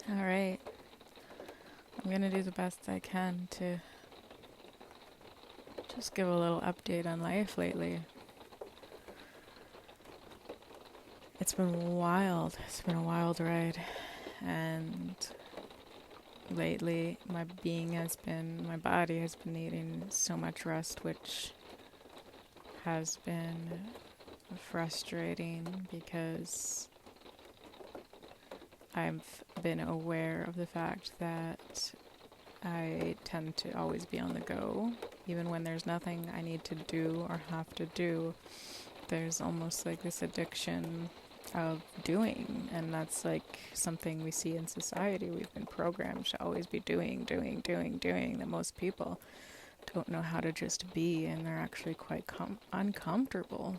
All right. I'm going to do the best I can to just give a little update on life lately. It's been wild. It's been a wild ride. And lately, my body has been needing so much rest, which has been frustrating because I've been aware of the fact that I tend to always be on the go. Even when there's nothing I need to do or have to do, there's almost like this addiction of doing. And that's like something we see in society. We've been programmed to always be doing, that most people don't know how to just be. And they're actually quite uncomfortable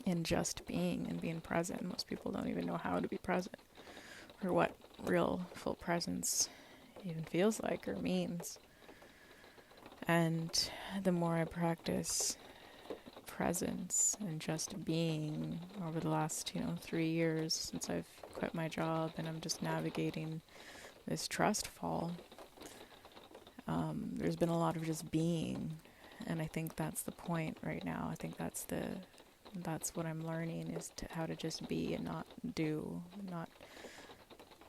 in just being and being present. Most people don't even know how to be present or what real full presence even feels like or means. And the more I practice presence and just being over the last 3 years since I've quit my job and I'm just navigating this trust fall, there's been a lot of just being, and I think that's the point right now. I think that's what I'm learning, is how to just be and not do, not,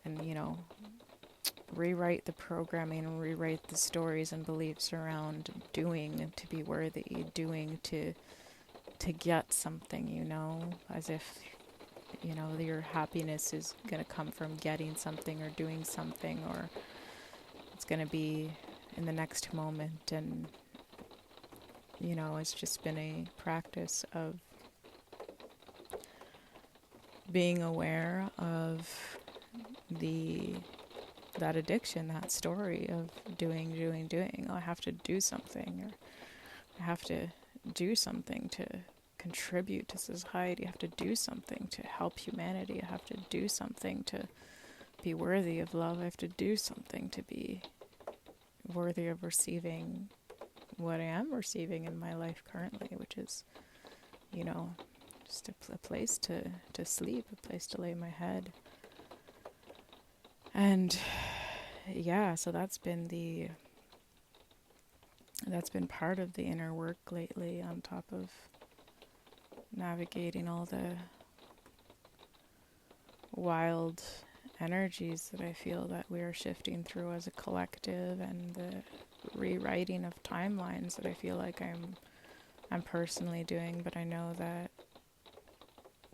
and rewrite the programming and rewrite the stories and beliefs around doing to be worthy, doing to get something, as if your happiness is going to come from getting something or doing something, or it's going to be in the next moment. And it's just been a practice of being aware of that addiction, that story of doing. Oh, I have to do something, or I have to do something to contribute to society. I have to do something to help humanity. I have to do something to be worthy of love. I have to do something to be worthy of receiving what I am receiving in my life currently, which is, just a place to sleep, a place to lay my head. And yeah, so that's been part of the inner work lately, on top of navigating all the wild energies that I feel that we are shifting through as a collective, and the rewriting of timelines that I feel like I'm personally doing. But I know that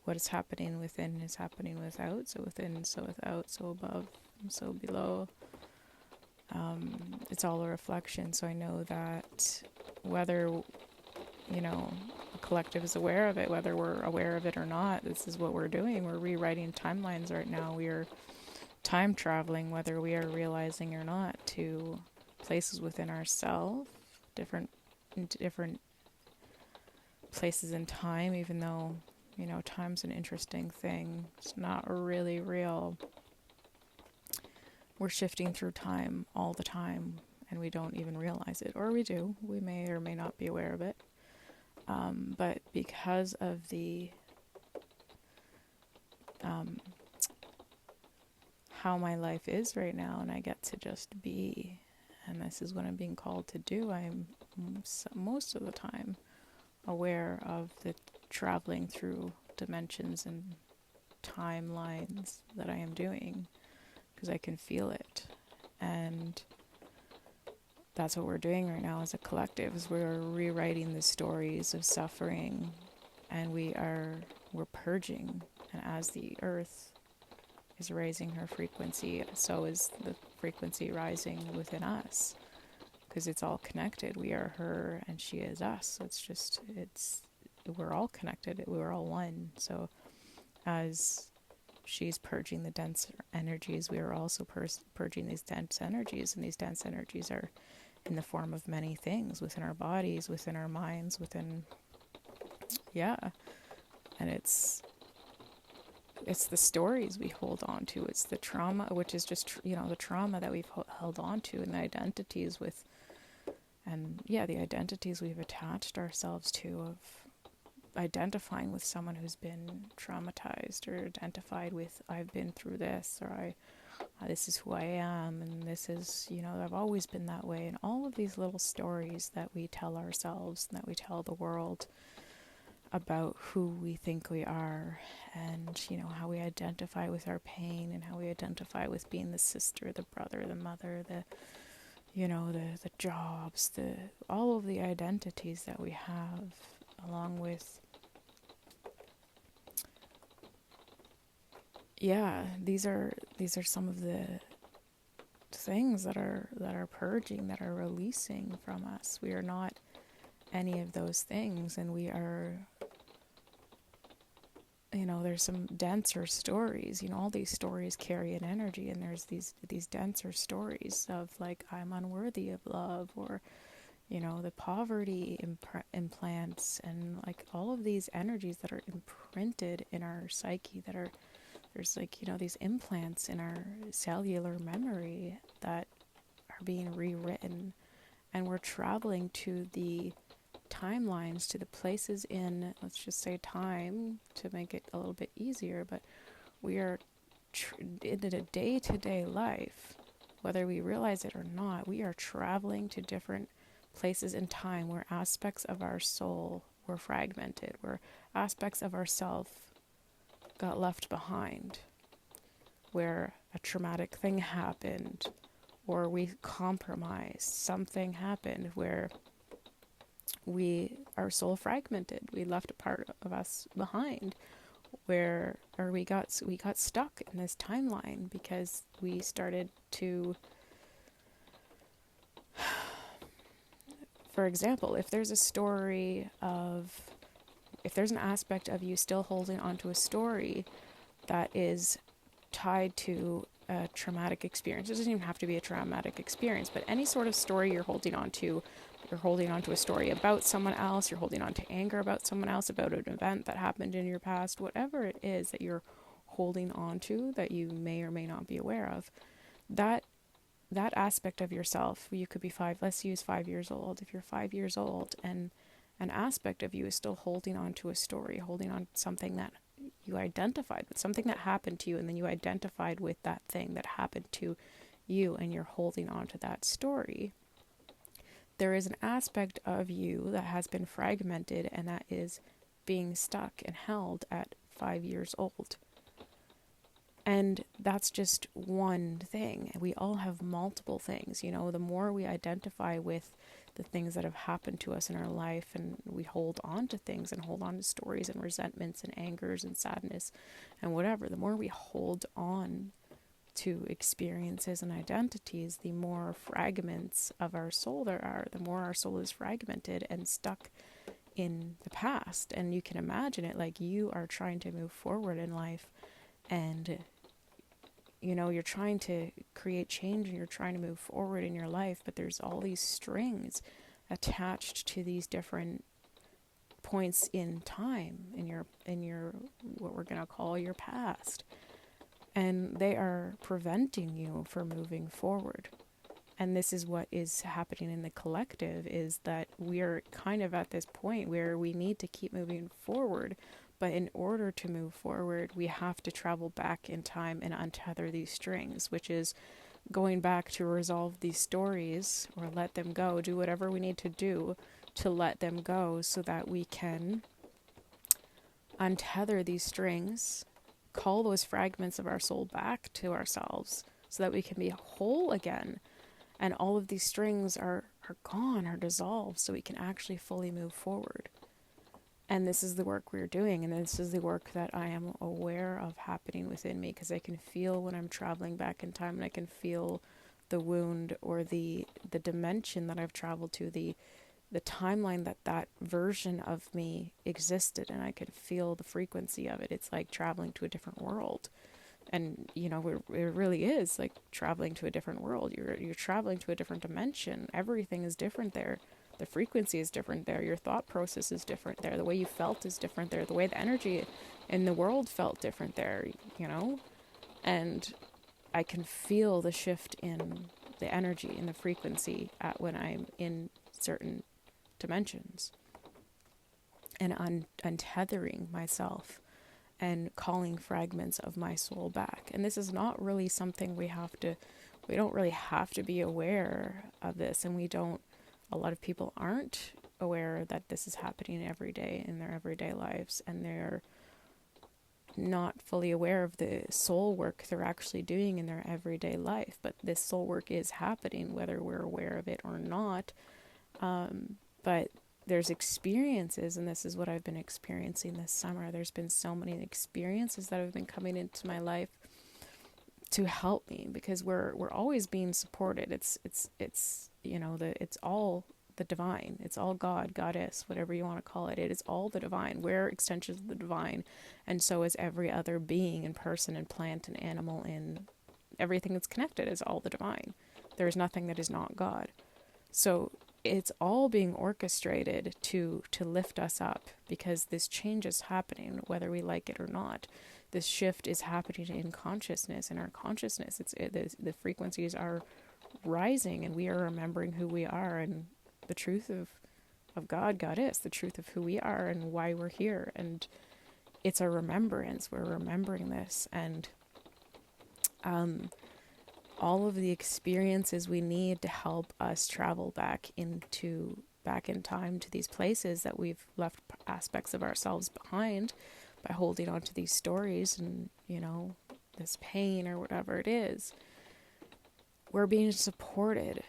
what is happening within is happening without. So within, so without, so above, so below. It's all a reflection. So I know that whether the collective is aware of it, whether we're aware of it or not, this is what we're doing. We're rewriting timelines right now. We are time traveling, whether we are realizing or not, to places within ourselves, different places in time, even though, time's an interesting thing. It's not really real. We're shifting through time all the time, and we don't even realize it. Or we do. We may or may not be aware of it. But because of the how my life is right now, and I get to just be, and this is what I'm being called to do, I'm most of the time aware of the traveling through dimensions and timelines that I am doing, because I can feel it. And that's what we're doing right now as a collective, is we're rewriting the stories of suffering, and we're purging. And as the earth is raising her frequency, so is the frequency rising within us, because it's all connected. We are her and she is us. So we're all connected. We're all one. So as she's purging the dense energies, we are also purging these dense energies, and these dense energies are in the form of many things within our bodies, within our minds, and it's the stories we hold on to. It's the trauma, which is just, the trauma that we've held on to, and the identities we've attached ourselves to, of identifying with someone who's been traumatized, or identified with, I've been through this, or this is who I am, and this is, I've always been that way. And all of these little stories that we tell ourselves and that we tell the world about who we think we are, and, how we identify with our pain, and how we identify with being the sister, the brother, the mother, the jobs, all of the identities that we have, along with, these are some of the things that are purging, that are releasing from us. We are not any of those things, and we are, there's some denser stories. All these stories carry an energy, and there's these denser stories of, like, I'm unworthy of love, or the poverty implants, and, like, all of these energies that are imprinted in our psyche, there's, like, these implants in our cellular memory that are being rewritten, and we're traveling to the timelines, to the places in, let's just say, time, to make it a little bit easier, but we are in a day-to-day life, whether we realize it or not, we are traveling to different places in time where aspects of our soul were fragmented, where aspects of ourself got left behind, where a traumatic thing happened, or we compromised, something happened where our soul fragmented, we left a part of us behind, or we got stuck in this timeline because we started to, for example, if there's an aspect of you still holding onto a story that is tied to a traumatic experience. It doesn't even have to be a traumatic experience, but any sort of story you're holding on to. You're holding on to a story about someone else, you're holding on to anger about someone else, about an event that happened in your past, whatever it is that you're holding on to that you may or may not be aware of, that aspect of yourself, you could be let's use 5 years old. If you're 5 years old and an aspect of you is still holding on to a story, holding on to something that you identified with, something that happened to you, and then you identified with that thing that happened to you, and you're holding on to that story, there is an aspect of you that has been fragmented, and that is being stuck and held at 5 years old. And that's just one thing. We all have multiple things. The more we identify with the things that have happened to us in our life, and we hold on to things and hold on to stories and resentments and angers and sadness and whatever, the more we hold on to experiences and identities, the more fragments of our soul there are, the more our soul is fragmented and stuck in the past. And you can imagine it, like, you are trying to move forward in life, and you're trying to create change, and you're trying to move forward in your life, but there's all these strings attached to these different points in time in your what we're going to call your past, and they are preventing you from moving forward. And this is what is happening in the collective, is that we're kind of at this point where we need to keep moving forward. But in order to move forward, we have to travel back in time and untether these strings, which is going back to resolve these stories, or let them go, do whatever we need to do to let them go, so that we can untether these strings, call those fragments of our soul back to ourselves, so that we can be whole again. And all of these strings are gone, are dissolved, so we can actually fully move forward. And this is the work we're doing, and this is the work that I am aware of happening within me, because I can feel when I'm traveling back in time, and I can feel the wound, or the dimension that I've traveled to, the timeline that version of me existed, and I could feel the frequency of it. It's like traveling to a different world. And, it really is like traveling to a different world. You're traveling to a different dimension. Everything is different there. The frequency is different there. Your thought process is different there. The way you felt is different there. The way the energy in the world felt different there, And I can feel the shift in the energy, in the frequency when I'm in certain dimensions. And untethering myself and calling fragments of my soul back. And this is not really something we don't really have to be aware of this. And a lot of people aren't aware that this is happening every day in their everyday lives. And they're not fully aware of the soul work they're actually doing in their everyday life. But this soul work is happening, whether we're aware of it or not. But there's experiences, and this is what I've been experiencing this summer. There's been so many experiences that have been coming into my life to help me, because we're always being supported. It's it's all the divine. It's all God, goddess, whatever you want to call it. It is all the divine. We're extensions of the divine, and so is every other being and person and plant and animal, and everything that's connected is all the divine. There is nothing that is not God. So it's all being orchestrated to lift us up, because this change is happening whether we like it or not. This shift is happening in consciousness, in our consciousness. The frequencies are rising, and we are remembering who we are, and the truth of God, Goddess, the truth of who we are and why we're here. And it's a remembrance. We're remembering this, and all of the experiences we need to help us travel back in time to these places that we've left aspects of ourselves behind by holding on to these stories and, this pain or whatever it is. We're being supported,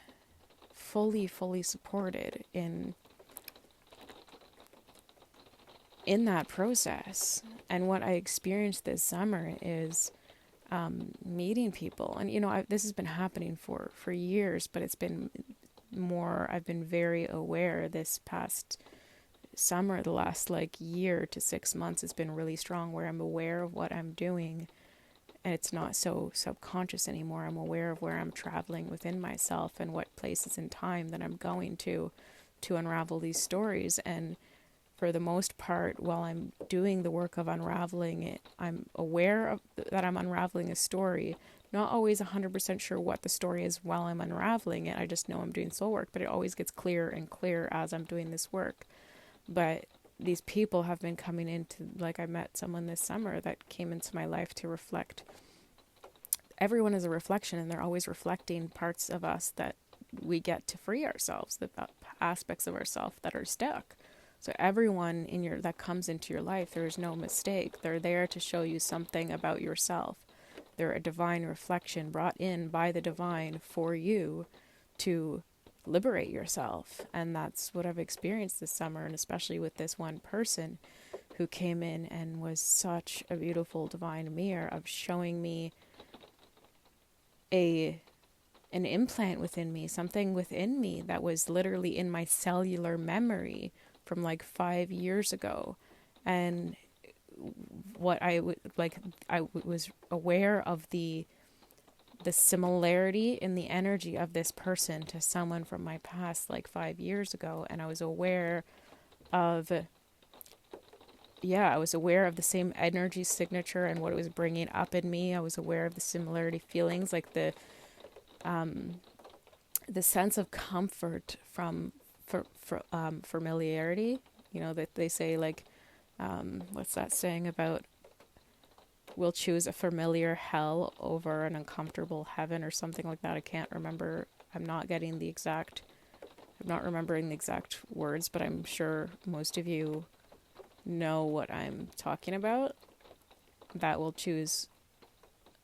fully supported in that process. And what I experienced this summer is meeting people. And, this has been happening for years, but it's been more, I've been very aware this past summer, the last year to 6 months has been really strong, where I'm aware of what I'm doing, and it's not so subconscious anymore. I'm aware of where I'm traveling within myself and what places in time that I'm going to unravel these stories. And for the most part, while I'm doing the work of unraveling it, I'm aware of that I'm unraveling a story. Not always 100% sure what the story is while I'm unraveling it. I just know I'm doing soul work, but it always gets clearer and clearer as I'm doing this work. But these people have been coming into, I met someone this summer that came into my life to reflect. Everyone is a reflection, and they're always reflecting parts of us that we get to free ourselves, the aspects of ourselves that are stuck. So everyone that comes into your life, there is no mistake. They're there to show you something about yourself. They're a divine reflection brought in by the divine for you to liberate yourself. And that's what I've experienced this summer, and especially with this one person who came in and was such a beautiful divine mirror of showing me an implant within me, something within me that was literally in my cellular memory from 5 years ago. And what I was aware of the similarity in the energy of this person to someone from my past 5 years ago. And I was aware of the same energy signature and what it was bringing up in me. I was aware of the similarity feelings, the sense of comfort from familiarity. That they say, what's that saying about we'll choose a familiar hell over an uncomfortable heaven, or something like that. I can't remember. I'm not remembering the exact words, but I'm sure most of you know what I'm talking about. That will choose,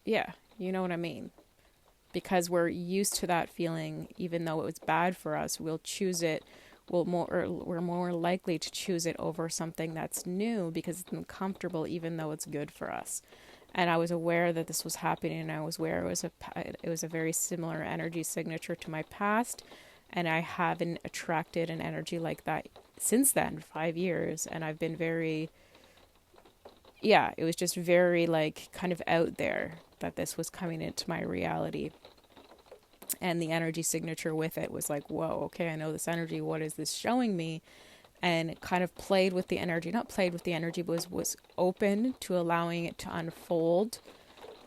you know what I mean. Because we're used to that feeling, even though it was bad for us, we'll choose it. We're more likely to choose it over something that's new because it's uncomfortable, even though it's good for us. And I was aware that this was happening, and I was aware it was a very similar energy signature to my past, and I haven't attracted an energy like that since then, 5 years, and I've been very, it was just very kind of out there that this was coming into my reality. And the energy signature with it was whoa, okay, I know this energy. What is this showing me? And it kind of played with the energy. Not played with the energy, but was open to allowing it to unfold,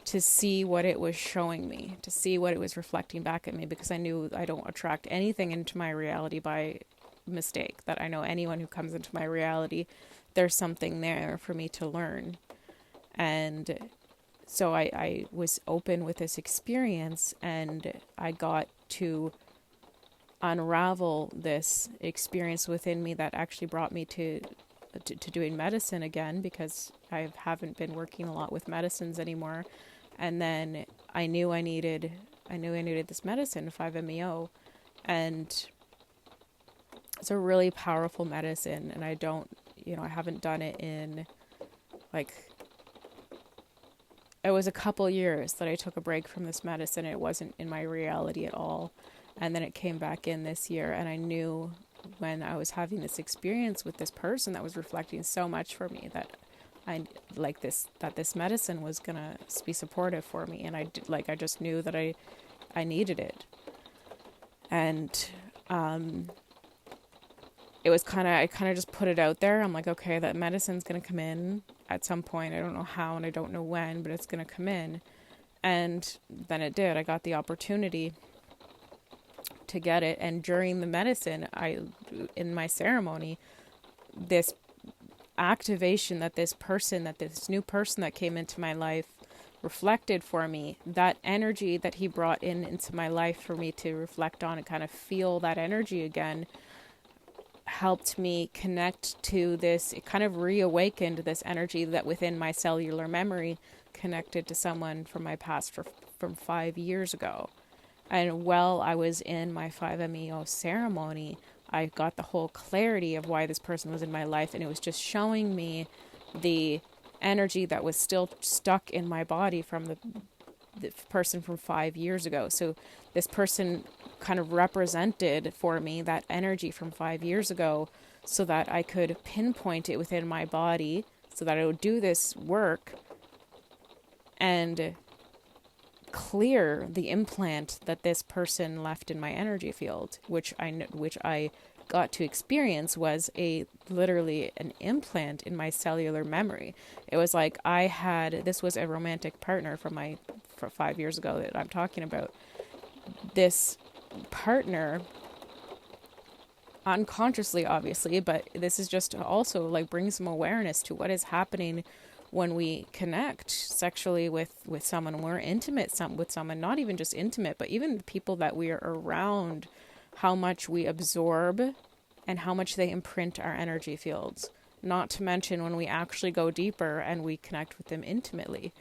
to see what it was showing me, to see what it was reflecting back at me, because I knew I don't attract anything into my reality by mistake. That I know anyone who comes into my reality, there's something there for me to learn. And so I was open with this experience, and I got to unravel this experience within me that actually brought me to doing medicine again, because I haven't been working a lot with medicines anymore. And then I knew I needed this medicine, 5-MeO, and it's a really powerful medicine. And I haven't done it in like, it was a couple years that I took a break from this medicine. It wasn't in my reality at all. And then it came back in this year, and I knew when I was having this experience with this person that was reflecting so much for me that this medicine was gonna be supportive for me, and I just knew that I needed it. And I kind of just put it out there. I'm like, okay, that medicine's gonna come in at some point. I don't know how and I don't know when, but it's gonna come in. And then it did. I got the opportunity to get it, and during the medicine, in my ceremony, this activation that this new person that came into my life reflected for me, that energy that he brought into my life for me to reflect on and kind of feel that energy again, helped me connect to this. It kind of reawakened this energy that within my cellular memory connected to someone from my past from 5 years ago. And while I was in my 5-MeO ceremony, I got the whole clarity of why this person was in my life, and it was just showing me the energy that was still stuck in my body from the person from 5 years ago. So this person kind of represented for me that energy from 5 years ago, so that I could pinpoint it within my body, so that I would do this work and clear the implant that this person left in my energy field, which I got to experience was literally an implant in my cellular memory. It was like this was a romantic partner for 5 years ago that I'm talking about. This partner, unconsciously obviously, but this is just also like bring some awareness to what is happening when we connect sexually with someone, we're intimate with someone, not even just intimate, but even the people that we are around, how much we absorb and how much they imprint our energy fields. Not to mention when we actually go deeper and we connect with them intimately.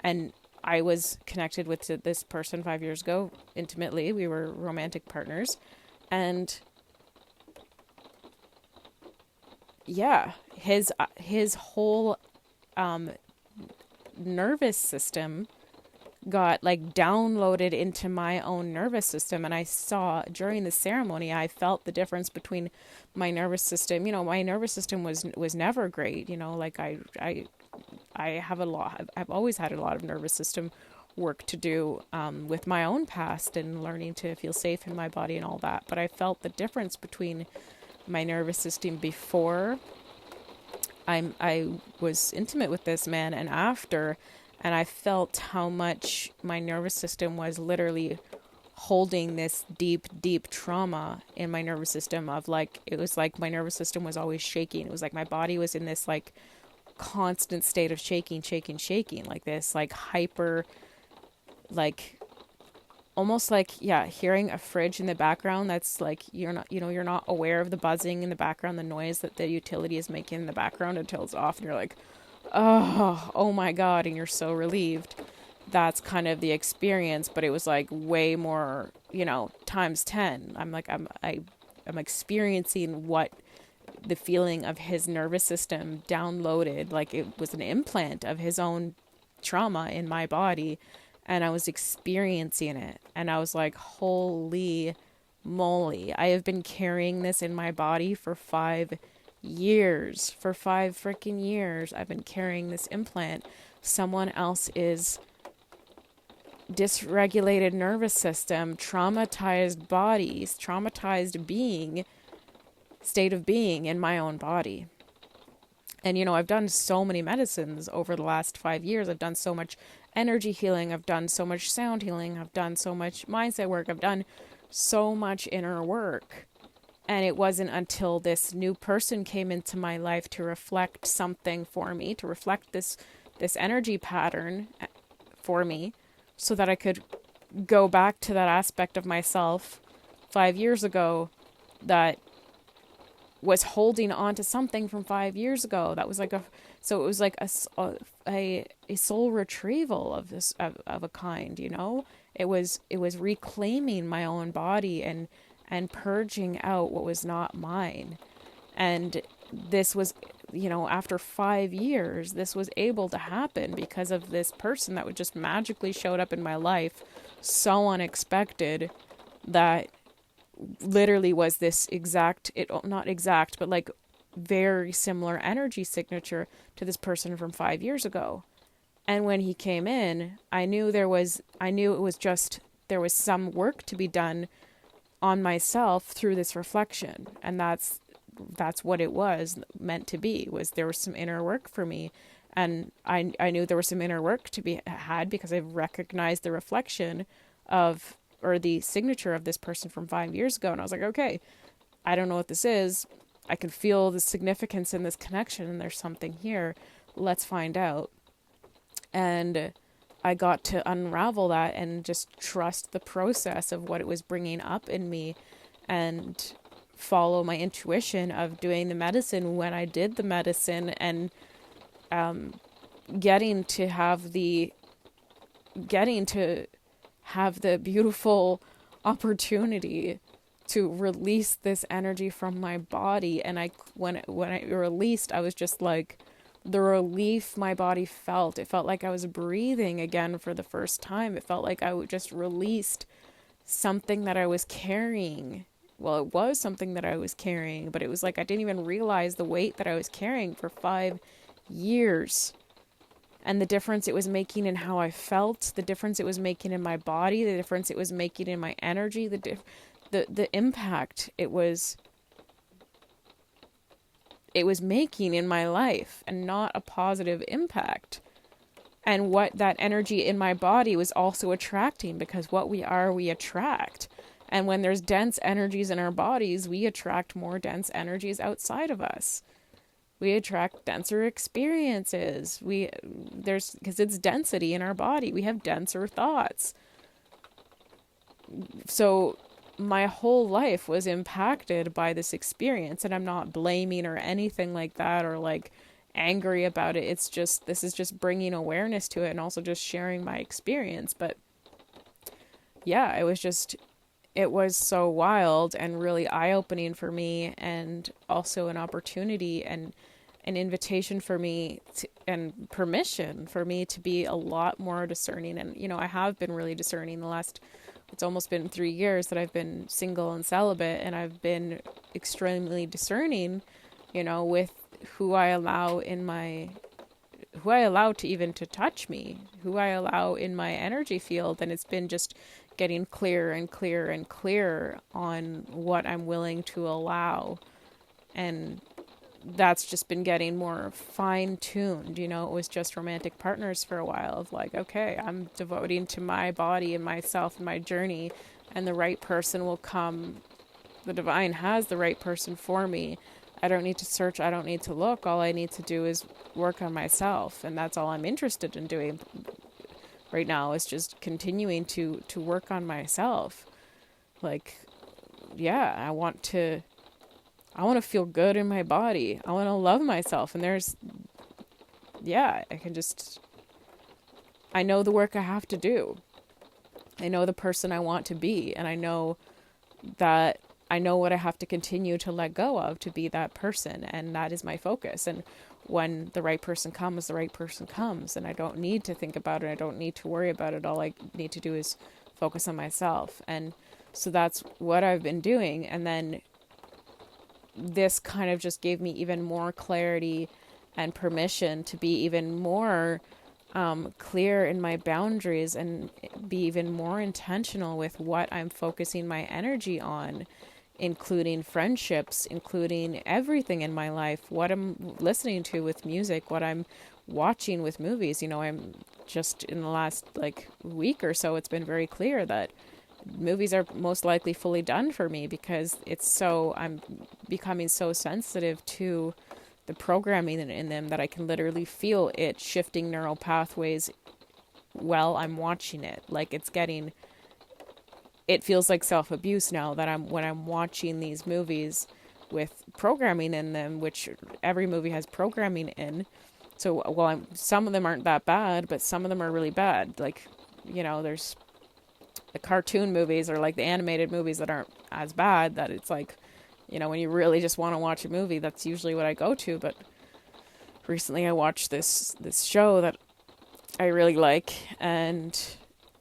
And I was connected with this person 5 years ago intimately. We were romantic partners. And yeah, his whole nervous system got like downloaded into my own nervous system. And I saw during the ceremony, I felt the difference between my nervous system. My nervous system was never great. Like I have I've always had a lot of nervous system work to do with my own past and learning to feel safe in my body and all that. But I felt the difference between my nervous system before I was intimate with this man and after, and I felt how much my nervous system was literally holding this deep, deep trauma in my nervous system it was like my nervous system was always shaking. It was like my body was in this like constant state of shaking, like this, like hyper, like almost like, yeah, hearing a fridge in the background that's like, you're not aware of the buzzing in the background, the noise that the utility is making in the background until it's off and you're like, oh my God, and you're so relieved. That's kind of the experience, but it was like way more, times 10. I'm experiencing what the feeling of his nervous system downloaded, like it was an implant of his own trauma in my body. And I was experiencing it. And I was like, holy moly. I have been carrying this in my body for 5 years. For 5 freaking years, I've been carrying this implant. Someone else's dysregulated nervous system, traumatized bodies, traumatized state of being in my own body. And, I've done so many medicines over the last 5 years. I've done so much energy healing. I've done so much sound healing. I've done so much mindset work. I've done so much inner work. And it wasn't until this new person came into my life to reflect something for me, to reflect this this energy pattern for me so that I could go back to that aspect of myself 5 years ago that was holding on to something from 5 years ago. That was like so it was like a soul retrieval of this, of a kind, you know? It was reclaiming my own body and purging out what was not mine. And this was, you know, after 5 years, this was able to happen because of this person that would just magically showed up in my life, so unexpected, that literally was this not exact, but like very similar energy signature to this person from 5 years ago. And when he came in, I knew there was some work to be done on myself through this reflection. And that's what it was meant to be, was there was some inner work for me. And I knew there was some inner work to be had because I recognized the reflection of, or the signature of this person from 5 years ago. And I was like, okay, I don't know what this is. I can feel the significance in this connection, and there's something here. Let's find out. And I got to unravel that and just trust the process of what it was bringing up in me, and follow my intuition of doing the medicine when I did the medicine, and getting to have the beautiful opportunity to release this energy from my body. And when I released, I was just like, the relief my body felt. It felt like I was breathing again for the first time. It felt like I just released something that I was carrying. Well, it was something that I was carrying, but it was like I didn't even realize the weight that I was carrying for 5 years. And the difference it was making in how I felt, the difference it was making in my body, the difference it was making in my energy, the impact it was making in my life, and not a positive impact. And what that energy in my body was also attracting, because what we are, we attract. And when there's dense energies in our bodies, we attract more dense energies outside of us. We attract denser experiences. Because it's density in our body. We have denser thoughts. So my whole life was impacted by this experience, and I'm not blaming or anything like that, or like angry about it. It's just, this is just bringing awareness to it, and also just sharing my experience. But yeah, it was so wild and really eye-opening for me, and also an opportunity and an invitation for me and permission for me to be a lot more discerning. And, you know, I have been really discerning it's almost been 3 years that I've been single and celibate, and I've been extremely discerning, you know, with who I allow to even to touch me, who I allow in my energy field. And it's been just getting clearer and clearer and clearer on what I'm willing to allow. And that's just been getting more fine-tuned. You know, it was just romantic partners for a while of like, okay, I'm devoting to my body and myself and my journey, and the right person will come. The divine has the right person for me. I don't need to search. I don't need to look. All I need to do is work on myself. And that's all I'm interested in doing right now, is just continuing to work on myself. Like, yeah, I want to feel good in my body. I want to love myself. And I know the work I have to do. I know the person I want to be. And I know what I have to continue to let go of to be that person. And that is my focus. And when the right person comes, the right person comes. And I don't need to think about it. I don't need to worry about it. All I need to do is focus on myself. And so that's what I've been doing. And then this kind of just gave me even more clarity and permission to be even more clear in my boundaries, and be even more intentional with what I'm focusing my energy on, including friendships, including everything in my life, what I'm listening to with music, what I'm watching with movies. You know, I'm just in the last week or so, it's been very clear that movies are most likely fully done for me, because I'm becoming so sensitive to the programming in them, that I can literally feel it shifting neural pathways while I'm watching it. Like it feels like self-abuse now that when I'm watching these movies with programming in them, which every movie has programming in. So, well, some of them aren't that bad, but some of them are really bad. Like, there's the cartoon movies or like the animated movies that aren't as bad, that it's like, when you really just want to watch a movie, that's usually what I go to. But recently I watched this show that I really like, and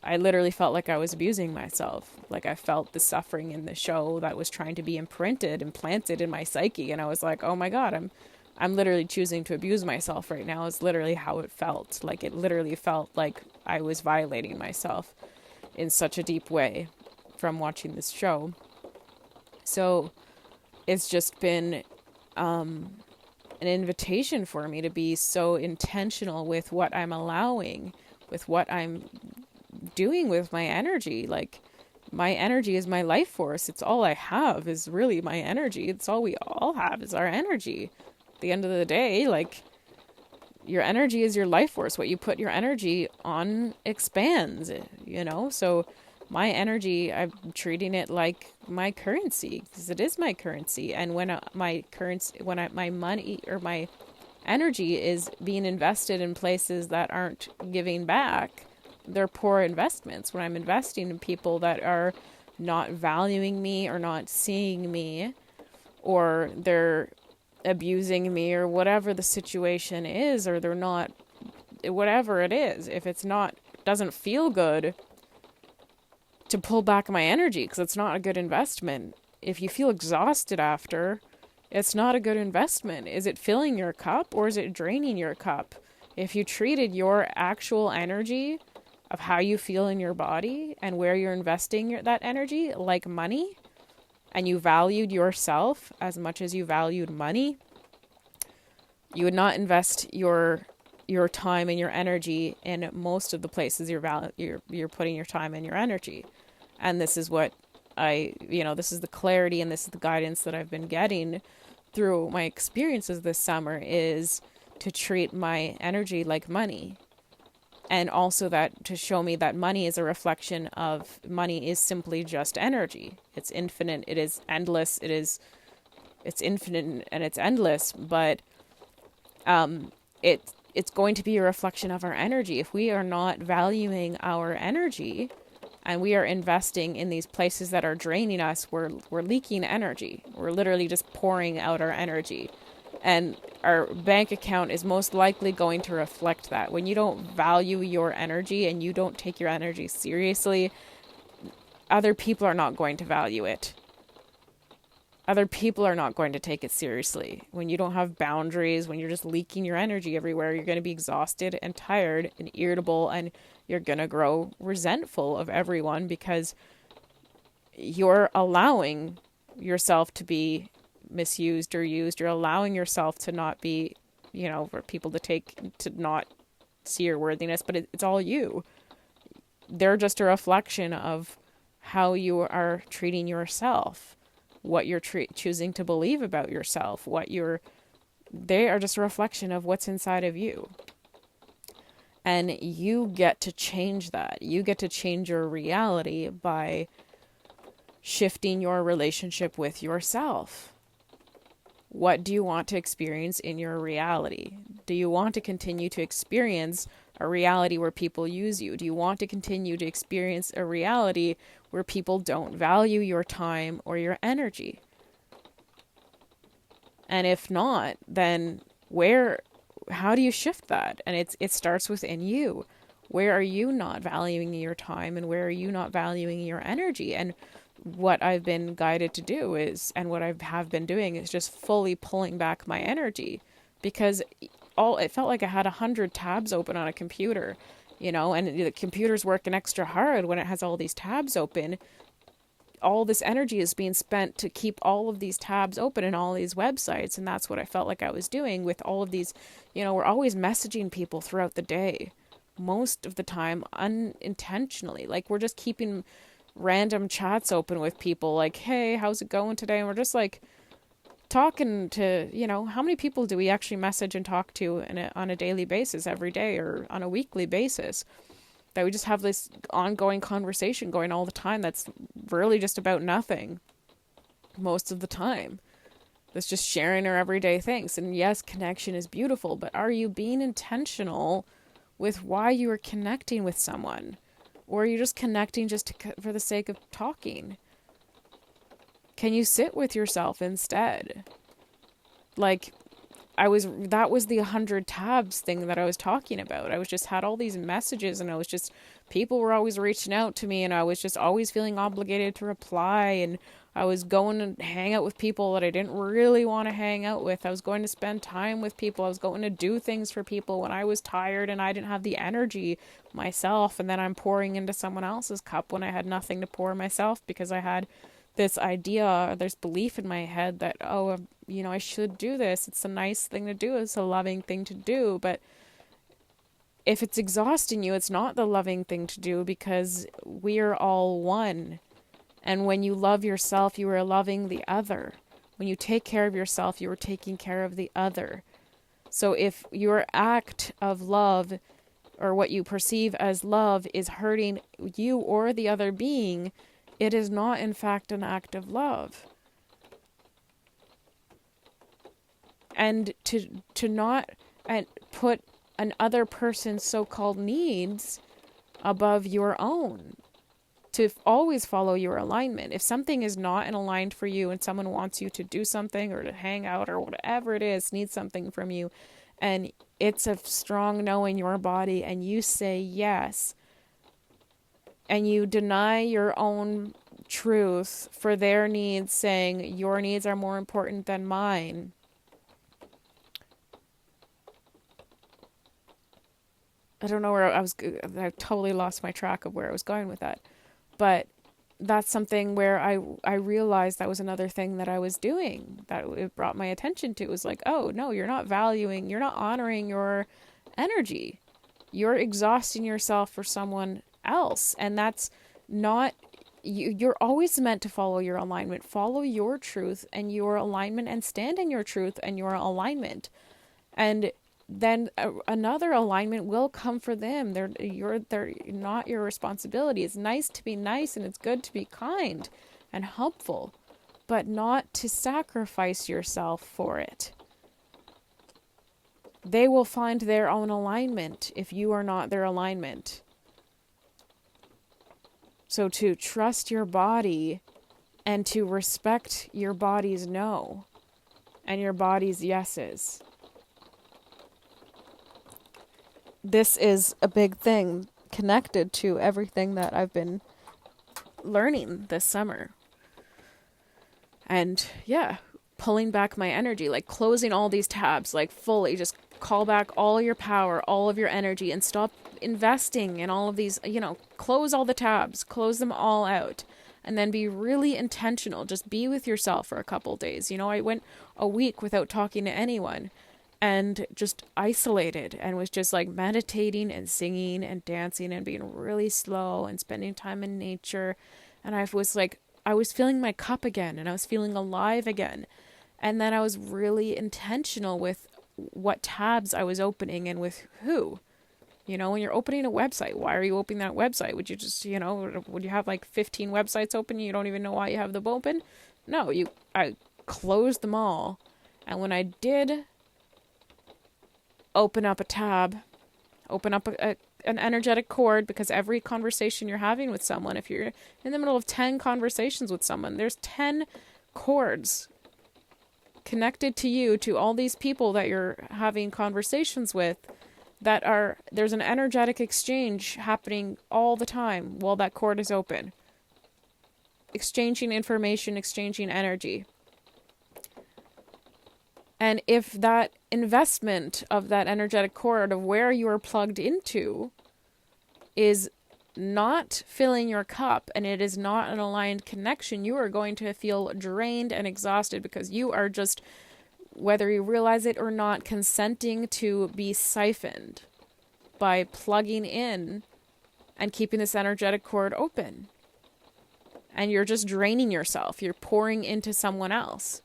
I literally felt like I was abusing myself. Like, I felt the suffering in the show that was trying to be implanted in my psyche, and I was like, oh my God, I'm literally choosing to abuse myself right now, is literally how it felt. Like, it literally felt like I was violating myself in such a deep way from watching this show. So it's just been an invitation for me to be so intentional with what I'm allowing, with what I'm doing with my energy. Like, my energy is my life force. It's all I have is really my energy. It's all we all have is our energy. At the end of the day, like, your energy is your life force. What you put your energy on expands, So my energy, I'm treating it like my currency, because it is my currency. And when my money or my energy is being invested in places that aren't giving back, they're poor investments. When I'm investing in people that are not valuing me or not seeing me, or they're abusing me, or whatever the situation is, or they're not, whatever it is, if it's not, doesn't feel good, to pull back my energy, because it's not a good investment. If you feel exhausted after, it's not a good investment. Is it filling your cup or is it draining your cup? If you treated your actual energy of how you feel in your body and where you're investing that energy like money, and you valued yourself as much as you valued money, you would not invest your time and your energy in most of the places you're putting your time and your energy. And this is what this is the clarity and this is the guidance that I've been getting through my experiences this summer, is to treat my energy like money. And also that to show me that money is a reflection of, money is simply just energy. It's infinite, it is endless, it's infinite and it's endless, but it's going to be a reflection of our energy. If we are not valuing our energy and we are investing in these places that are draining us, we're leaking energy. We're literally just pouring out our energy. And our bank account is most likely going to reflect that. When you don't value your energy and you don't take your energy seriously, other people are not going to value it. Other people are not going to take it seriously. When you don't have boundaries, when you're just leaking your energy everywhere, you're going to be exhausted and tired and irritable, and you're going to grow resentful of everyone because you're allowing yourself to be misused or used. You're allowing yourself to not be, for people to not see your worthiness, but it's all you. They're just a reflection of how you are treating yourself, what you're choosing to believe about yourself, they are just a reflection of what's inside of you. And you get to change that. You get to change your reality by shifting your relationship with yourself. What do you want to experience in your reality? Do you want to continue to experience a reality where people use you? Do you want to continue to experience a reality where people don't value your time or your energy? And if not, then how do you shift that? And it starts within you. Where are you not valuing your time, and where are you not valuing your energy? And what I've been guided to do and what I have been doing is just fully pulling back my energy, because it felt like I had 100 tabs open on a computer, and the computer's working extra hard when it has all these tabs open. All this energy is being spent to keep all of these tabs open and all these websites. And that's what I felt like I was doing with all of these, we're always messaging people throughout the day, most of the time unintentionally. Like, we're just keeping random chats open with people like, hey, how's it going today? And we're just like talking to, how many people do we actually message and talk to on a daily basis, every day, or on a weekly basis? That we just have this ongoing conversation going all the time that's really just about nothing most of the time. That's just sharing our everyday things. And yes, connection is beautiful, but are you being intentional with why you are connecting with someone? Or are you just connecting just for the sake of talking? Can you sit with yourself instead? Like, that was the 100 tabs thing that I was talking about. I was just had all these messages, and people were always reaching out to me, and I was just always feeling obligated to reply, and I was going to hang out with people that I didn't really want to hang out with. I was going to spend time with people. I was going to do things for people when I was tired and I didn't have the energy myself. And then I'm pouring into someone else's cup when I had nothing to pour myself, because I had this idea, this belief in my head that, I should do this. It's a nice thing to do. It's a loving thing to do. But if it's exhausting you, it's not the loving thing to do, because we are all one. And when you love yourself, you are loving the other. When you take care of yourself, you are taking care of the other. So if your act of love, or what you perceive as love, is hurting you or the other being, it is not, in fact, an act of love. And to not put an other person's so-called needs above your own. To always follow your alignment. If something is not aligned for you, and someone wants you to do something or to hang out or whatever it is, needs something from you, and it's a strong no in your body, and you say yes, and you deny your own truth for their needs, saying your needs are more important than mine, I don't know where I totally lost my track of where I was going with that. But that's something where I realized that was another thing that I was doing, that it brought my attention to. It was like, oh, no, you're not honoring your energy. You're exhausting yourself for someone else. And that's not, you're always meant to follow your alignment. Follow your truth and your alignment, and stand in your truth and your alignment. And then another alignment will come for them. They're not your responsibility. It's nice to be nice, and it's good to be kind and helpful, but not to sacrifice yourself for it. They will find their own alignment if you are not their alignment. So to trust your body and to respect your body's no and your body's yeses. This is a big thing connected to everything that I've been learning this summer. And yeah, pulling back my energy, like closing all these tabs, like fully just call back all your power, all of your energy, and stop investing in all of these, close all the tabs, close them all out, and then be really intentional. Just be with yourself for a couple days. I went a week without talking to anyone, and just isolated, and was just like meditating and singing and dancing and being really slow and spending time in nature. And I was filling my cup again, and I was feeling alive again. And then I was really intentional with what tabs I was opening and with who. When you're opening a website, why are you opening that website? Would you just, would you have like 15 websites open? You don't even know why you have them open? No, I closed them all. And when I did open up a tab, open up an energetic cord, because every conversation you're having with someone, if you're in the middle of 10 conversations with someone, there's 10 cords connected to you, to all these people that you're having conversations with, there's an energetic exchange happening all the time while that cord is open. Exchanging information, exchanging energy. And if that investment of that energetic cord of where you are plugged into is not filling your cup, and it is not an aligned connection, you are going to feel drained and exhausted, because you are just, whether you realize it or not, consenting to be siphoned by plugging in and keeping this energetic cord open. And you're just draining yourself. You're pouring into someone else.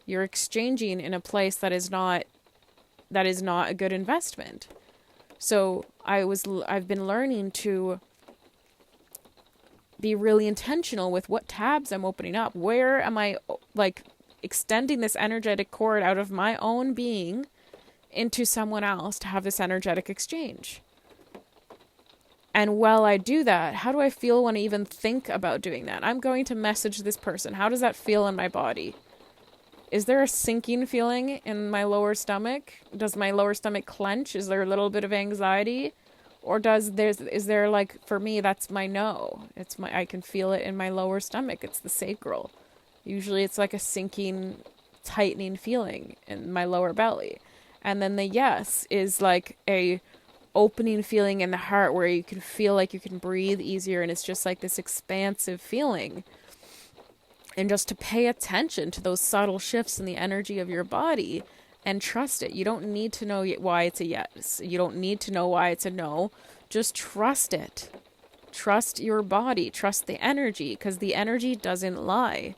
You're exchanging in a place that is not a good investment. So I've been learning to be really intentional with what tabs I'm opening up. Where am I like extending this energetic cord out of my own being into someone else to have this energetic exchange? And while I do that, how do I feel when I even think about doing that? I'm going to message this person. How does that feel in my body? Is there a sinking feeling in my lower stomach? Does my lower stomach clench? Is there a little bit of anxiety? Or is there like, for me, that's my no. I can feel it in my lower stomach. It's the sacral. Usually it's like a sinking, tightening feeling in my lower belly. And then the yes is like a opening feeling in the heart where you can feel like you can breathe easier, and it's just like this expansive feeling. And just to pay attention to those subtle shifts in the energy of your body and trust it. You don't need to know why it's a yes. You don't need to know why it's a no. Just trust it. Trust your body. Trust the energy, because the energy doesn't lie.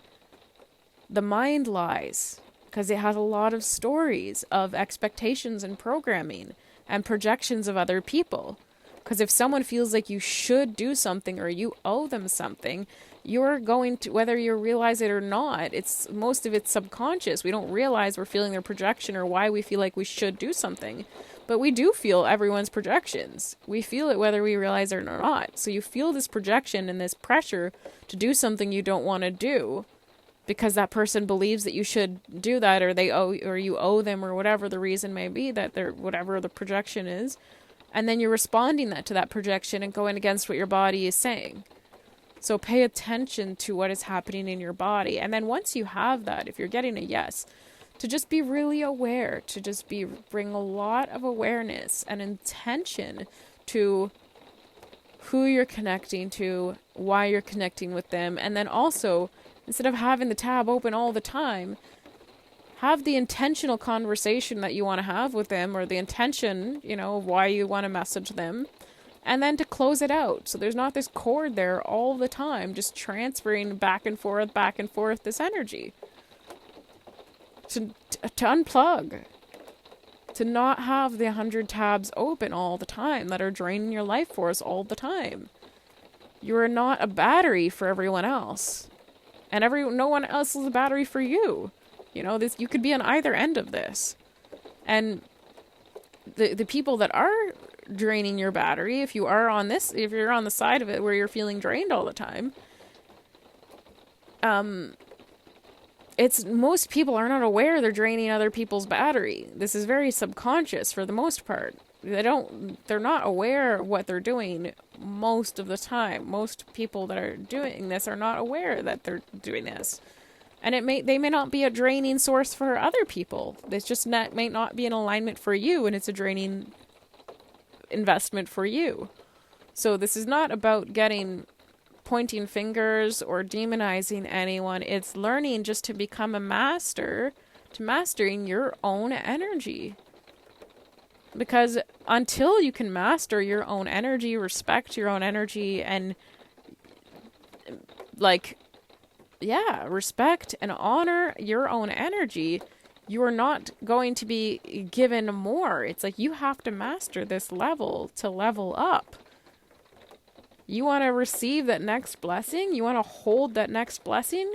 The mind lies because it has a lot of stories of expectations and programming and projections of other people. Because if someone feels like you should do something or you owe them something, you're going to, whether you realize it or not, most of it's subconscious. We don't realize we're feeling their projection or why we feel like we should do something. But we do feel everyone's projections. We feel it whether we realize it or not. So you feel this projection and this pressure to do something you don't want to do because that person believes that you should do that, or you owe them, or whatever the reason may be, that they're, whatever the projection is. And then you're responding to that projection and going against what your body is saying. So pay attention to what is happening in your body. And then once you have that, if you're getting a yes, to just be really aware, to just bring a lot of awareness and intention to who you're connecting to, why you're connecting with them. And then also, instead of having the tab open all the time, have the intentional conversation that you want to have with them, or the intention, of why you want to message them. And then to close it out. So there's not this cord there all the time, just transferring back and forth this energy. To unplug. To not have the 100 tabs open all the time that are draining your life force all the time. You are not a battery for everyone else. And no one else is a battery for you. You could be on either end of this. And the people that are draining your battery, if you're on the side of it where you're feeling drained all the time, most people are not aware they're draining other people's battery. This is very subconscious for the most part. They're not aware of what they're doing most of the time. Most people that are doing this are not aware that they're doing this. And they may not be a draining source for other people. It's just may not be in alignment for you, and it's a draining investment for you. So this is not about pointing fingers or demonizing anyone. It's learning just to become a master, to mastering your own energy. Because until you can master your own energy, respect your own energy, and respect and honor your own energy, you are not going to be given more. It's like you have to master this level to level up. You want to receive that next blessing? You want to hold that next blessing?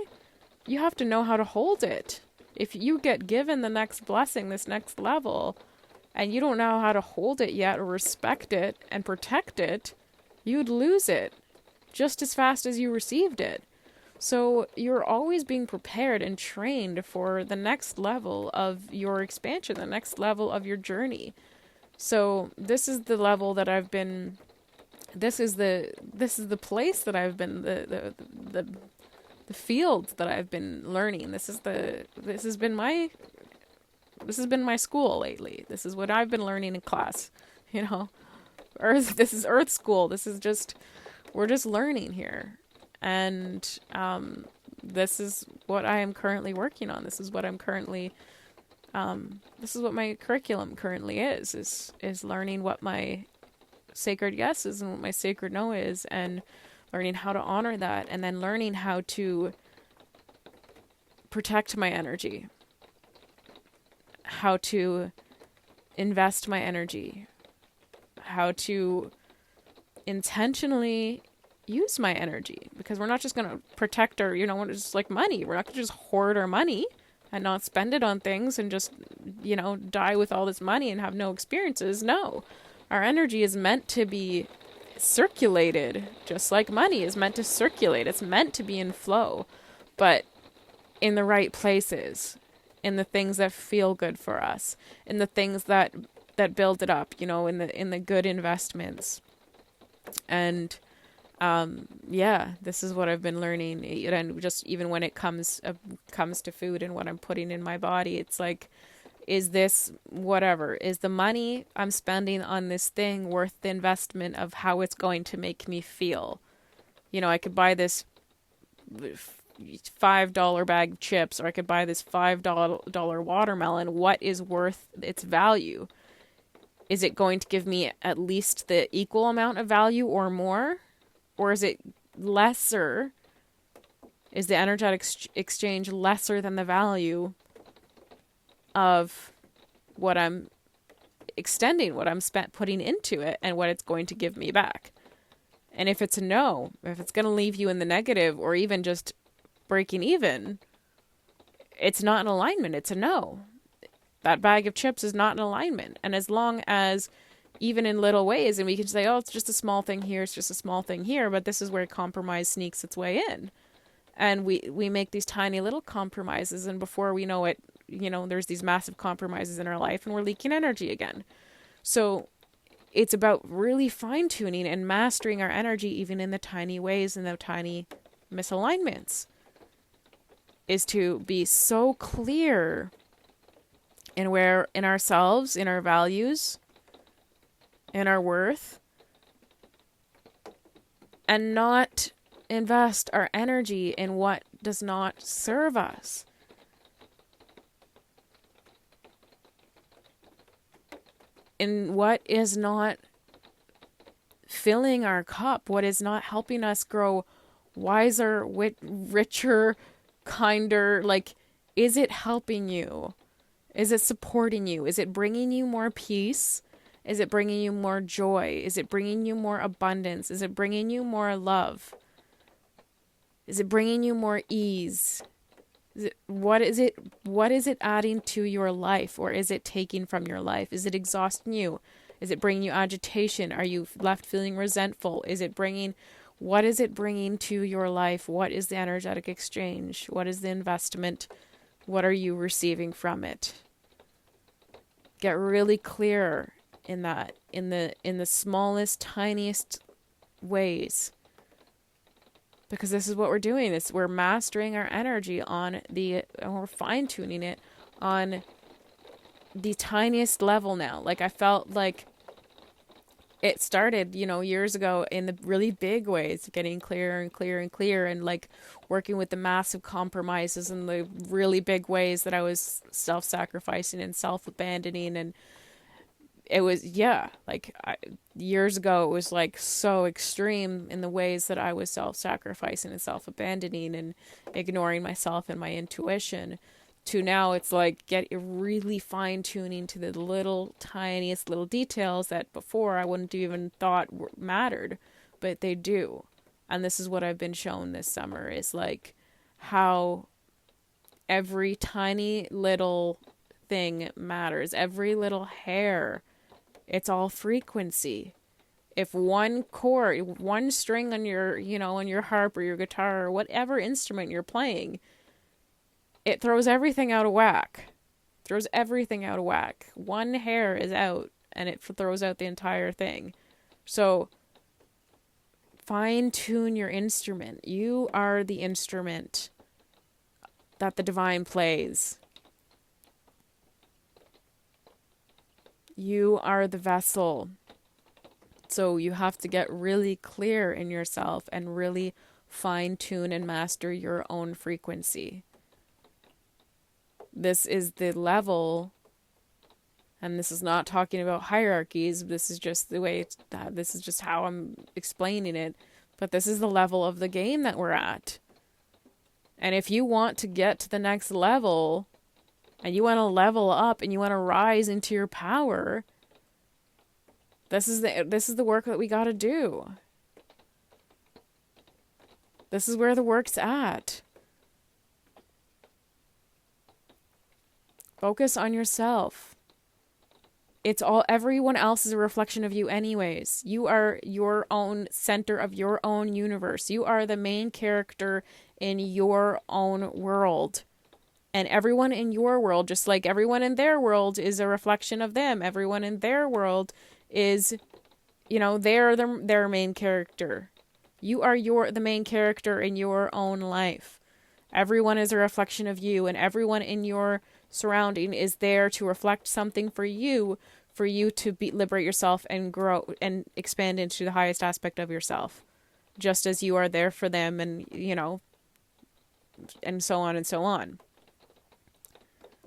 You have to know how to hold it. If you get given the next blessing, this next level, and you don't know how to hold it yet or respect it and protect it, you'd lose it just as fast as you received it. So you're always being prepared and trained for the next level of your expansion, the next level of your journey. So this is the level that I've been, this is the place that I've been, the field that I've been learning. This has been my school lately. This is what I've been learning in class, this is Earth School. We're just learning here. And this is what I am currently working on. This is what my curriculum currently is learning what my sacred yes is and what my sacred no is, and learning how to honor that, and then learning how to protect my energy. how to invest my energy, how to intentionally use my energy, because we're not just going to protect our, it's like money. We're not going to just hoard our money and not spend it on things and just, die with all this money and have no experiences. No, our energy is meant to be circulated, just like money is meant to circulate. It's meant to be in flow, but in the right places, in the things that feel good for us, in the things that build it up, in the good investments. And this is what I've been learning. And just even when it comes to food and what I'm putting in my body, it's like, is this whatever? Is the money I'm spending on this thing worth the investment of how it's going to make me feel? I could buy this $5 bag of chips, or I could buy this $5 watermelon. What is worth its value? Is it going to give me at least the equal amount of value or more? Or is it lesser? Is the energetic exchange lesser than the value of what I'm extending, what I'm putting into it, and what it's going to give me back? And if it's a no, if it's going to leave you in the negative or even just breaking even, it's not in alignment. It's a no. That bag of chips is not in alignment. And as long as, even in little ways, and we can say, oh, it's just a small thing here, it's just a small thing here, but this is where compromise sneaks its way in. And we make these tiny little compromises, and before we know it, there's these massive compromises in our life, and we're leaking energy again. So it's about really fine-tuning and mastering our energy, even in the tiny ways and the tiny misalignments, is to be so clear in ourselves, in our values, in our worth, and not invest our energy in what does not serve us. In what is not filling our cup, what is not helping us grow wiser, richer, kinder. Like, is it helping you? Is it supporting you? Is it bringing you more peace? Is it bringing you more joy? Is it bringing you more abundance? Is it bringing you more love? Is it bringing you more ease? What is it adding to your life, or is it taking from your life? Is it exhausting you? Is it bringing you agitation? Are you left feeling resentful? What is it bringing to your life? What is the energetic exchange? What is the investment? What are you receiving from it? Get really clear in that, in the smallest, tiniest ways. Because this is what we're doing. We're mastering our energy and we're fine-tuning it on the tiniest level now. Like, I felt like it started, years ago in the really big ways, getting clearer and clearer and clearer, and like working with the massive compromises and the really big ways that I was self-sacrificing and self-abandoning. And it was, years ago, it was like so extreme in the ways that I was self-sacrificing and self-abandoning and ignoring myself and my intuition, to now it's like get really fine-tuning to the little tiniest little details that before I wouldn't even thought mattered, but they do. And this is what I've been shown this summer, is like how every tiny little thing matters, every little hair. It's all frequency. If one chord, one string on your, on your harp or your guitar or whatever instrument you're playing, it throws everything out of whack. One hair is out and it throws out the entire thing. So fine tune your instrument. You are the instrument that the divine plays. You are the vessel. So you have to get really clear in yourself and really fine tune and master your own frequency. This is the level, and this is not talking about hierarchies. This is just the way this is just how I'm explaining it. But this is the level of the game that we're at. And if you want to get to the next level, and you want to level up and you want to rise into your power, this is the work that we got to do. This is where the work's at. Focus on yourself. It's all, everyone else is a reflection of you anyways. You are your own center of your own universe. You are the main character in your own world. And everyone in your world, just like everyone in their world, is a reflection of them. Everyone in their world is, they're their main character. You are the main character in your own life. Everyone is a reflection of you, and everyone in your surrounding is there to reflect something for you to liberate yourself and grow and expand into the highest aspect of yourself, just as you are there for them, and and so on and so on.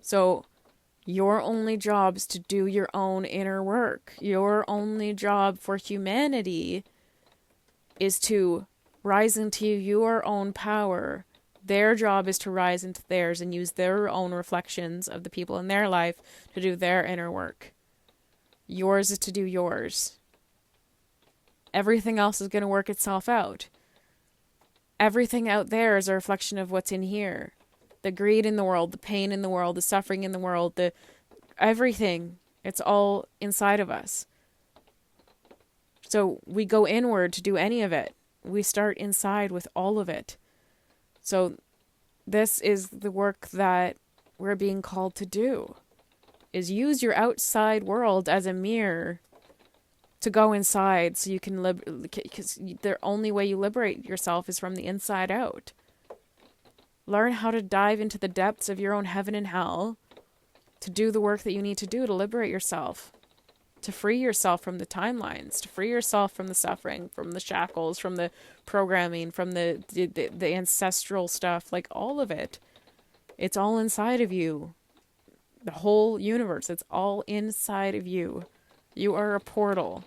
So your only job is to do your own inner work. Your only job for humanity is to rise into your own power. Their job is to rise into theirs and use their own reflections of the people in their life to do their inner work. Yours is to do yours. Everything else is going to work itself out. Everything out there is a reflection of what's in here. The greed in the world, the pain in the world, the suffering in the world, everything. It's all inside of us. So we go inward to do any of it. We start inside with all of it. So this is the work that we're being called to do, is use your outside world as a mirror to go inside so you can because the only way you liberate yourself is from the inside out. Learn how to dive into the depths of your own heaven and hell to do the work that you need to do to liberate yourself, to free yourself from the timelines, to free yourself from the suffering, from the shackles, from the programming, from the ancestral stuff, like all of it. It's all inside of you. The whole universe, it's all inside of you. You are a portal.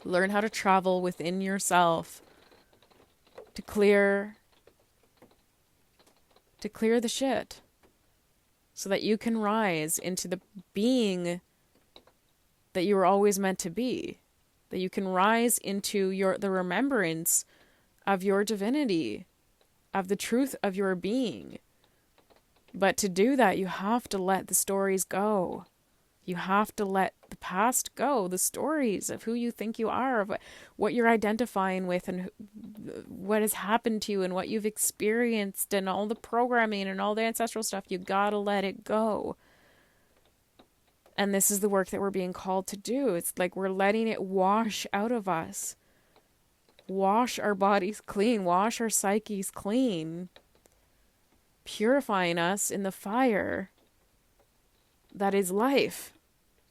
Learn how to travel within yourself to clear the shit so that you can rise into the being that you were always meant to be, that you can rise into the remembrance of your divinity, of the truth of your being. But to do that, you have to let the stories go. You have to let the past go, the stories of who you think you are, of what you're identifying with, and what has happened to you, and what you've experienced, and all the programming and all the ancestral stuff. You gotta let it go. And this is the work that we're being called to do. It's like we're letting it wash out of us. Wash our bodies clean. Wash our psyches clean. Purifying us in the fire that is life.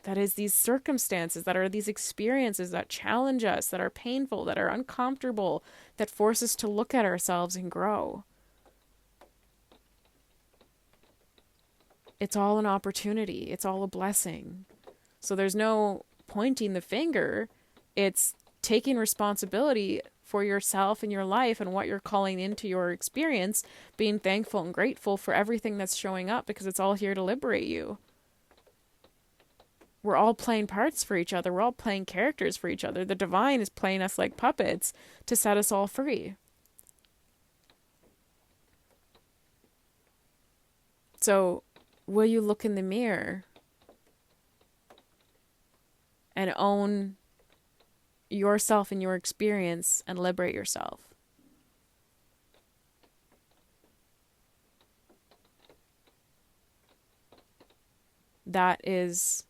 That is these circumstances, that are these experiences that challenge us, that are painful, that are uncomfortable, that force us to look at ourselves and grow. It's all an opportunity. It's all a blessing. So there's no pointing the finger. It's taking responsibility for yourself and your life and what you're calling into your experience, being thankful and grateful for everything that's showing up, because it's all here to liberate you. We're all playing parts for each other. We're all playing characters for each other. The divine is playing us like puppets to set us all free. So, will you look in the mirror and own yourself and your experience and liberate yourself? That is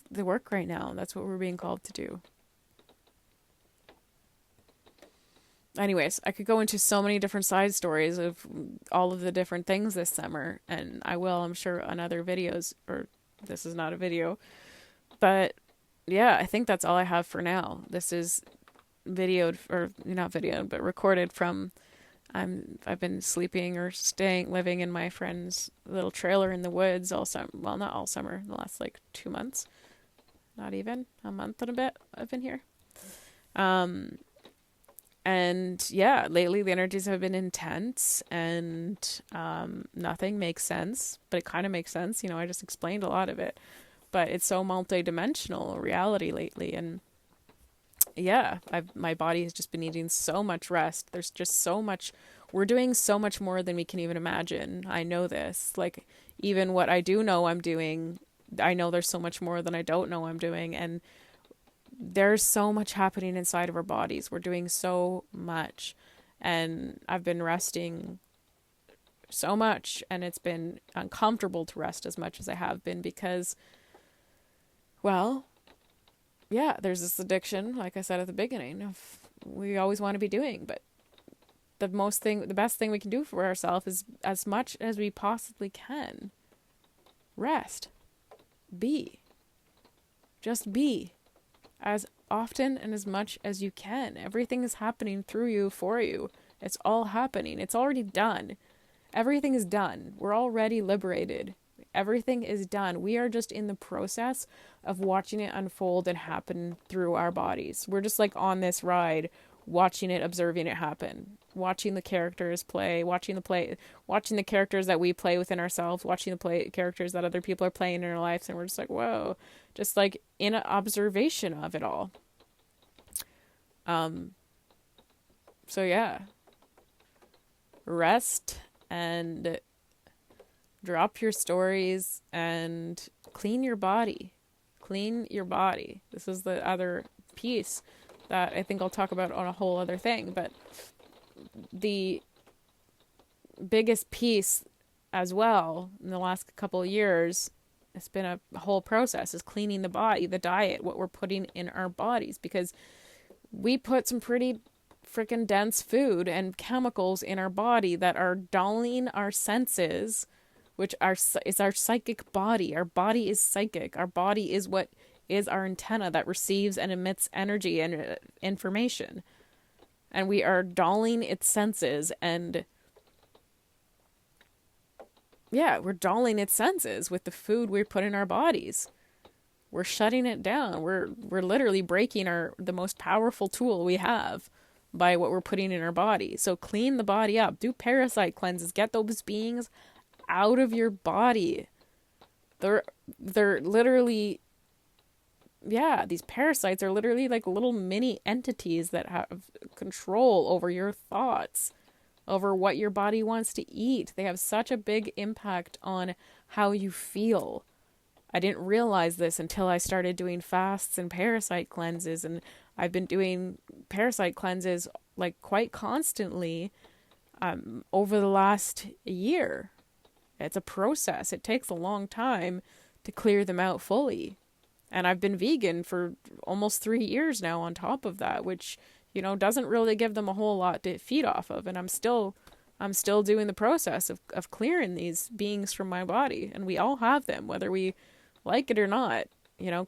the work right now. That's what we're being called to do. Anyways, I could go into so many different side stories of all of the different things this summer, and I will, I'm sure, on other videos, or this is not a video. But yeah, I think that's all I have for now. This is videoed, or not videoed, but recorded from, I've been sleeping or living in my friend's little trailer in the woods all summer. Well, not all summer, the last 2 months. Not even a month and a bit I've been here. And yeah, lately the energies have been intense, and nothing makes sense, but it kind of makes sense. I just explained a lot of it, but it's so multidimensional reality lately. And yeah, my body has just been needing so much rest. There's just so much. We're doing so much more than we can even imagine. I know this. Like, even what I do know I'm doing, I know there's so much more than I don't know I'm doing. And there's so much happening inside of our bodies. We're doing so much. And I've been resting so much, and it's been uncomfortable to rest as much as I have been because, well, yeah, there's this addiction, like I said at the beginning, of we always want to be doing, but the best thing we can do for ourselves is, as much as we possibly can, rest. Be. Just be. As often and as much as you can. Everything is happening through you, for you. It's all happening. It's already done. Everything is done. We're already liberated. Everything is done. We are just in the process of watching it unfold and happen through our bodies. We're just like on this ride, watching it, observing it happen, watching the characters play, watching the characters that we play within ourselves, watching the characters that other people are playing in our lives, and we're just like, whoa, just like in an observation of it all. So yeah, rest and drop your stories and clean your body. Clean your body. This is the other piece that I think I'll talk about on a whole other thing. But the biggest piece as well in the last couple of years, it's been a whole process, is cleaning the body, the diet, what we're putting in our bodies. Because we put some pretty freaking dense food and chemicals in our body that are dulling our senses, which is our psychic body. Our body is psychic. Our body is what is our antenna that receives and emits energy and information. And we are dulling its senses, and yeah, we're dulling its senses with the food we put in our bodies. We're shutting it down. We're literally breaking the most powerful tool we have by what we're putting in our body. So clean the body up. Do parasite cleanses. Get those beings out of your body. They're literally, yeah, these parasites are literally like little mini entities that have control over your thoughts, over what your body wants to eat. They have such a big impact on how you feel. I didn't realize this until I started doing fasts and parasite cleanses, and I've been doing parasite cleanses like quite constantly over the last year. It's a process. It takes a long time to clear them out fully. And I've been vegan for almost 3 years now on top of that, which, doesn't really give them a whole lot to feed off of. And I'm still doing the process of clearing these beings from my body. And we all have them, whether we like it or not.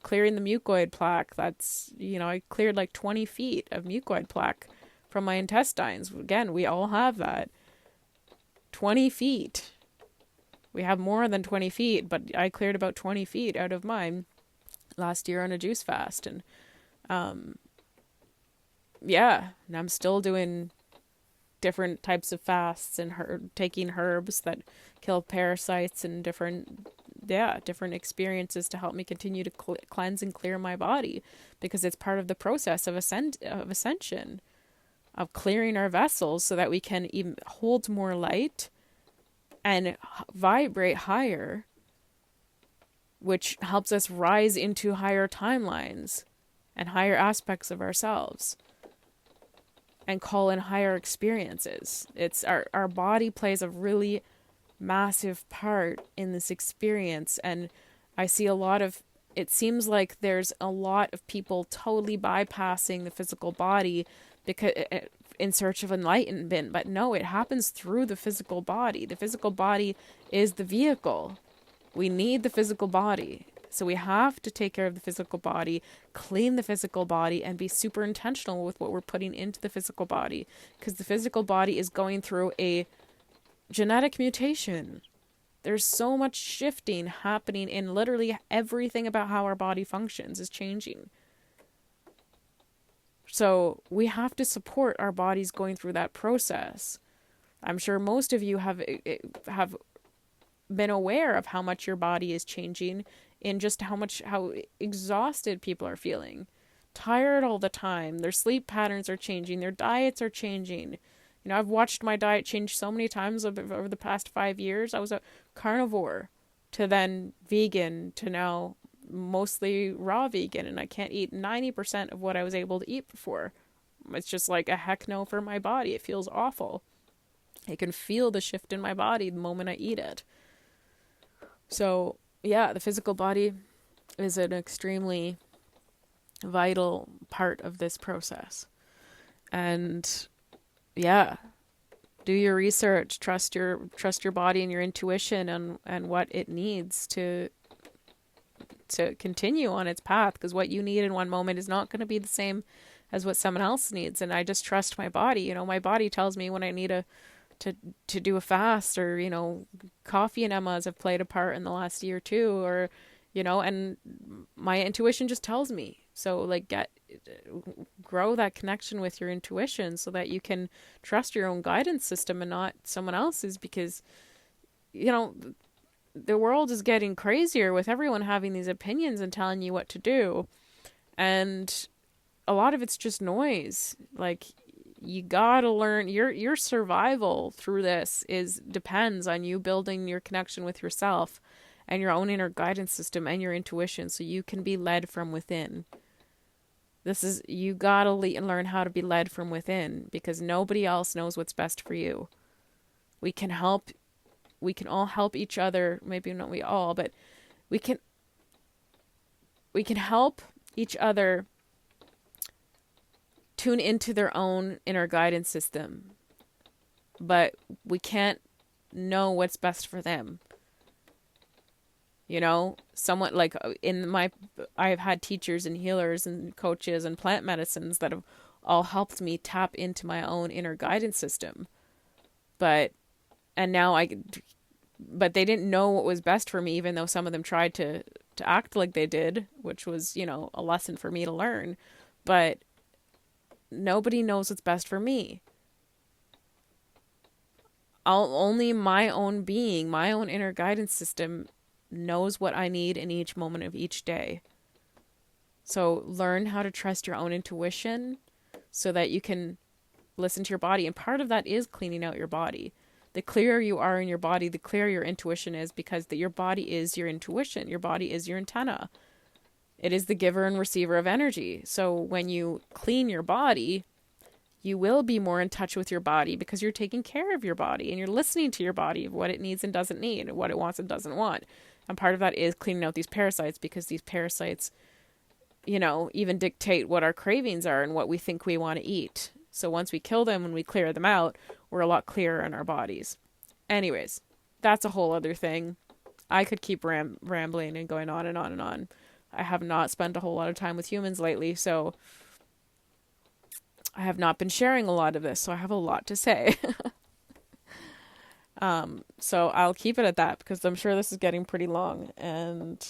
Clearing the mucoid plaque. That's, I cleared like 20 feet of mucoid plaque from my intestines. Again, we all have that. 20 feet. We have more than 20 feet, but I cleared about 20 feet out of mine last year on a juice fast. And yeah, and I'm still doing different types of fasts and taking herbs that kill parasites and different experiences to help me continue to cleanse and clear my body, because it's part of the process of ascension, of clearing our vessels so that we can even hold more light and vibrate higher, which helps us rise into higher timelines and higher aspects of ourselves and call in higher experiences. It's our body plays a really massive part in this experience. And I see it seems like there's a lot of people totally bypassing the physical body because in search of enlightenment, but no, it happens through the physical body. The physical body is the vehicle. We need the physical body. So we have to take care of the physical body, clean the physical body, and be super intentional with what we're putting into the physical body, because the physical body is going through a genetic mutation. There's so much shifting happening in literally everything about how our body functions is changing. So we have to support our bodies going through that process. I'm sure most of you have been aware of how much your body is changing in just how exhausted people are feeling. Tired all the time. Their sleep patterns are changing. Their diets are changing. I've watched my diet change so many times over the past 5 years. I was a carnivore to then vegan to now mostly raw vegan, and I can't eat 90% of what I was able to eat before. It's just like a heck no for my body. It feels awful. I can feel the shift in my body the moment I eat it. So, yeah, the physical body is an extremely vital part of this process. And yeah, do your research, trust your body and your intuition and what it needs to continue on its path, because what you need in one moment is not going to be the same as what someone else needs. And I just trust my body. My body tells me when I need to do a fast, or coffee enemas have played a part in the last year too, or and my intuition just tells me. So like grow that connection with your intuition so that you can trust your own guidance system and not someone else's, because the world is getting crazier with everyone having these opinions and telling you what to do, and a lot of it's just noise. Like, you gotta learn your survival through this depends on you building your connection with yourself and your own inner guidance system and your intuition, so you can be led from within. You gotta learn how to be led from within, because nobody else knows what's best for you. We can all help each other. Maybe not we all, but we can help each other tune into their own inner guidance system, but we can't know what's best for them. Someone like I've had teachers and healers and coaches and plant medicines that have all helped me tap into my own inner guidance system. But they didn't know what was best for me, even though some of them tried to act like they did, which was, a lesson for me to learn. But nobody knows what's best for me. Only my own being, my own inner guidance system knows what I need in each moment of each day. So learn how to trust your own intuition so that you can listen to your body. And part of that is cleaning out your body. The clearer you are in your body, the clearer your intuition is, because your body is your intuition. Your body is your antenna. It is the giver and receiver of energy. So when you clean your body, you will be more in touch with your body, because you're taking care of your body and you're listening to your body of what it needs and doesn't need, and what it wants and doesn't want. And part of that is cleaning out these parasites, because these parasites, even dictate what our cravings are and what we think we want to eat. So once we kill them and we clear them out, we're a lot clearer in our bodies. Anyways, that's a whole other thing. I could keep rambling and going on and on and on. I have not spent a whole lot of time with humans lately, so I have not been sharing a lot of this, so I have a lot to say. So I'll keep it at that, because I'm sure this is getting pretty long, and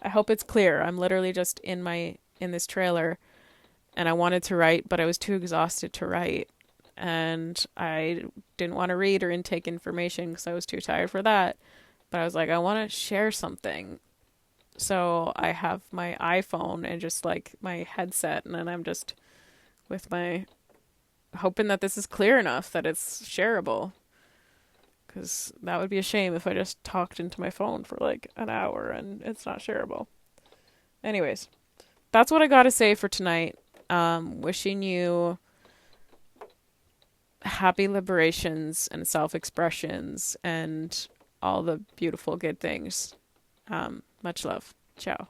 I hope it's clear. I'm literally just in this trailer, and I wanted to write, but I was too exhausted to write, and I didn't want to read or intake information because I was too tired for that. But I was like, I want to share something. So I have my iPhone and just like my headset, and then I'm just with hoping that this is clear enough that it's shareable. Because that would be a shame if I just talked into my phone for like an hour and it's not shareable. Anyways, that's what I got to say for tonight. Wishing you happy liberations and self-expressions and all the beautiful good things. Much love. Ciao.